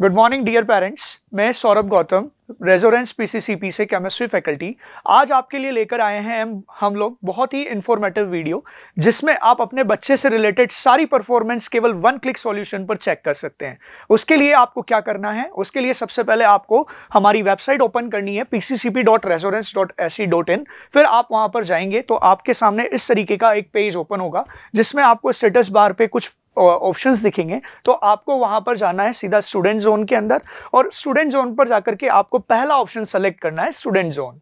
Good morning dear parents, मैं Saurabh Gautam, resonance PCCP से chemistry faculty. आज आपके लिए लेकर आए हैं हम लोग बहुत ही इंफॉर्मेटिव वीडियो, जिसमें आप अपने बच्चे से रिलेटेड सारी परफॉर्मेंस केवल वन क्लिक सॉल्यूशन पर चेक कर सकते हैं। उसके लिए आपको क्या करना है? उसके लिए सबसे पहले आपको हमारी वेबसाइट ओपन करनी है pccp.resonance.ac.in। फिर आप वहां पर जाएंगे तो आपके सामने इस तरीके का एक पेज ओपन होगा, जिसमें आपको स्टेटस बार पे कुछ ऑप्शंस दिखेंगे। तो आपको वहां पर जाना है सीधा स्टूडेंट जोन के अंदर, और स्टूडेंट जोन पर जाकर के आपको पहला ऑप्शन सेलेक्ट करना है स्टूडेंट जोन।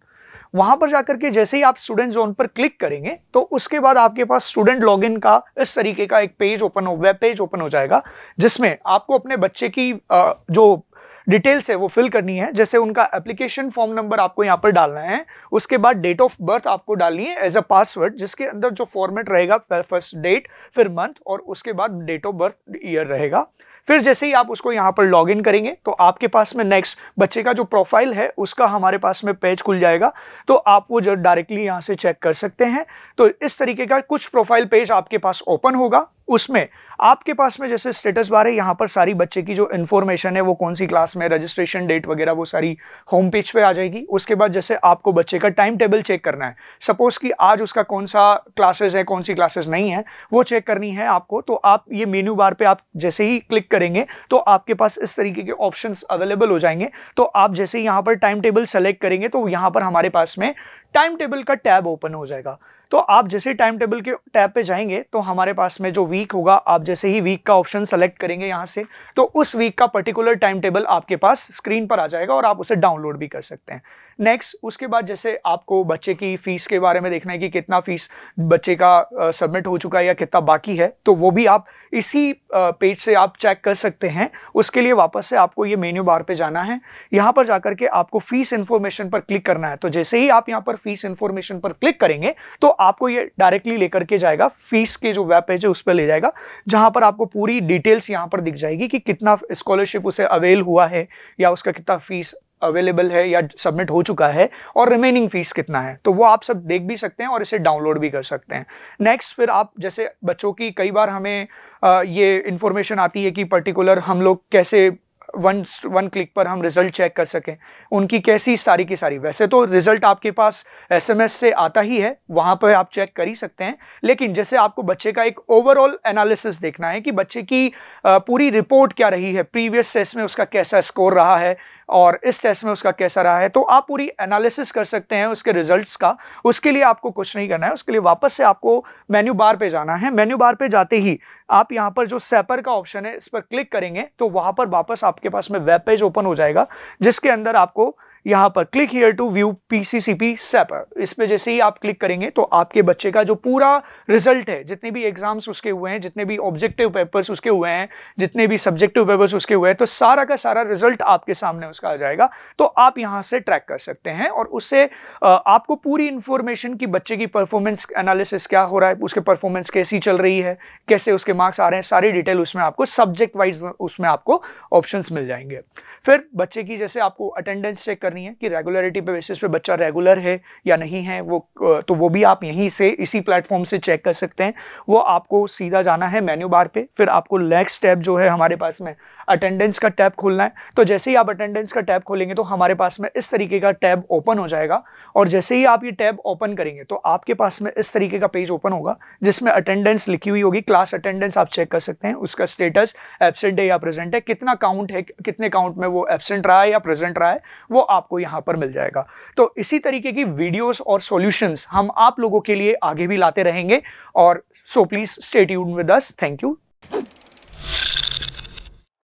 वहां पर जाकर के जैसे ही आप स्टूडेंट जोन पर क्लिक करेंगे तो उसके बाद आपके पास स्टूडेंट लॉगिन का इस तरीके का एक पेज वेब पेज ओपन हो जाएगा, जिसमें आपको अपने बच्चे की जो डिटेल्स है वो फिल करनी है। जैसे उनका एप्लीकेशन फॉर्म नंबर आपको यहाँ पर डालना है, उसके बाद डेट ऑफ बर्थ आपको डालनी है एज अ पासवर्ड, जिसके अंदर जो फॉर्मेट रहेगा फर्स्ट डेट, फिर मंथ, और उसके बाद डेट ऑफ बर्थ ईयर रहेगा। फिर जैसे ही आप उसको यहाँ पर लॉग इन करेंगे तो आपके पास में नेक्स्ट बच्चे का जो प्रोफाइल है उसका हमारे पास में पेज खुल जाएगा, तो आप वो जो डायरेक्टली यहाँ से चेक कर सकते हैं। तो इस तरीके का कुछ प्रोफाइल पेज आपके पास ओपन होगा। उसमें आपके पास में जैसे स्टेटस बार है, यहाँ पर सारी बच्चे की जो इन्फॉर्मेशन है, वो कौन सी क्लास में, रजिस्ट्रेशन डेट वगैरह, वो सारी होम पेज पे आ जाएगी। उसके बाद जैसे आपको बच्चे का टाइम टेबल चेक करना है, सपोज कि आज उसका कौन सा क्लासेस है, कौन सी क्लासेस नहीं है, वो चेक करनी है आपको। तो आप ये मेन्यू बार पे आप जैसे ही क्लिक करेंगे तो आपके पास इस तरीके के ऑप्शंस अवेलेबल हो जाएंगे। तो आप जैसे ही यहाँ पर टाइम टेबल सेलेक्ट करेंगे तो यहाँ पर हमारे पास में टाइम टेबल का टैब ओपन हो जाएगा। तो आप जैसे टाइम टेबल के टैब पे जाएंगे तो हमारे पास में जो वीक होगा, आप जैसे ही वीक का ऑप्शन सेलेक्ट करेंगे यहाँ से, तो उस वीक का पर्टिकुलर टाइम टेबल आपके पास स्क्रीन पर आ जाएगा और आप उसे डाउनलोड भी कर सकते हैं। नेक्स्ट, उसके बाद जैसे आपको बच्चे की फीस के बारे में देखना है कि कितना फीस बच्चे का सबमिट हो चुका है या कितना बाकी है, तो वो भी आप इसी पेज से आप चेक कर सकते हैं। उसके लिए वापस से आपको ये मेन्यू बार पे जाना है, यहाँ पर जाकर के आपको फीस इंफॉर्मेशन पर क्लिक करना है। तो जैसे ही आप यहाँ पर फीस इंफॉर्मेशन पर क्लिक करेंगे तो आपको ये डायरेक्टली लेकर के जाएगा, फीस के जो वेब पेज है उस पर ले जाएगा, जहां पर आपको पूरी डिटेल्स यहाँ पर दिख जाएगी कि कितना स्कॉलरशिप उसे अवेल हुआ है, या उसका कितना फीस अवेलेबल है या सबमिट हो चुका है, और रिमेनिंग फीस कितना है। तो वो आप सब देख भी सकते हैं और इसे डाउनलोड भी कर सकते हैं। नेक्स्ट, फिर आप जैसे बच्चों की कई बार हमें ये इंफॉर्मेशन आती है कि पर्टिकुलर हम लोग कैसे वन क्लिक पर हम रिजल्ट चेक कर सकें, उनकी कैसी सारी की सारी। वैसे तो रिजल्ट आपके पास एसएमएस से आता ही है, वहां पर आप चेक कर ही सकते हैं, लेकिन जैसे आपको बच्चे का एक ओवरऑल एनालिसिस देखना है कि बच्चे की पूरी रिपोर्ट क्या रही है, प्रीवियस टेस्ट में उसका कैसा स्कोर रहा है और इस टेस्ट में उसका कैसा रहा है, तो आप पूरी एनालिसिस कर सकते हैं उसके रिजल्ट्स का। उसके लिए आपको कुछ नहीं करना है, उसके लिए वापस से आपको मेन्यू बार पे जाना है। मेन्यू बार पे जाते ही आप यहाँ पर जो सेपर का ऑप्शन है इस पर क्लिक करेंगे तो वहां पर वापस आपके पास में वेब पेज ओपन हो जाएगा, जिसके अंदर आपको यहाँ पर click here to view PCCP सेपर, इस पे जैसे ही आप क्लिक करेंगे तो आपके बच्चे का जो पूरा रिजल्ट है, जितने भी एग्जाम्स उसके हुए हैं, जितने भी ऑब्जेक्टिव पेपर्स उसके हुए हैं, जितने भी सब्जेक्टिव पेपर्स उसके हुए हैं, तो सारा का सारा रिजल्ट आपके सामने उसका आ जाएगा। तो आप यहाँ से ट्रैक कर सकते हैं और उससे आपको पूरी इंफॉर्मेशन की बच्चे की परफॉर्मेंस एनालिसिस क्या हो रहा है, उसके परफॉर्मेंस कैसी चल रही है, कैसे उसके मार्क्स आ रहे हैं, सारी डिटेल उसमें आपको सब्जेक्ट वाइज उसमें आपको ऑप्शंस मिल जाएंगे। फिर बच्चे की जैसे आपको अटेंडेंस चेक करनी है कि रेगुलरिटी पे बेसिस पे बच्चा रेगुलर है या नहीं है, तो वो भी आप यहीं से इसी प्लेटफॉर्म से चेक कर सकते हैं। वो आपको सीधा जाना है मेन्यू बार पे, फिर आपको नेक्स्ट टैब जो है हमारे पास में अटेंडेंस का टैब खोलना है। तो जैसे ही आप अटेंडेंस का टैब खोलेंगे तो हमारे पास में इस तरीके का टैब ओपन हो जाएगा, और जैसे ही आप ये टैब ओपन करेंगे तो आपके पास में इस तरीके का पेज ओपन होगा, जिसमें अटेंडेंस लिखी हुई होगी, क्लास अटेंडेंस आप चेक कर सकते हैं, उसका स्टेटस एब्सेंट है या प्रेजेंट है, कितना काउंट है, कितने काउंट में वो एब्सेंट रहा है या प्रेजेंट रहा है, वो आपको यहाँ पर मिल जाएगा। तो इसी तरीके की वीडियोस और सॉल्यूशंस हम आप लोगों के लिए आगे भी लाते रहेंगे, और so please stay tuned with us. Thank you.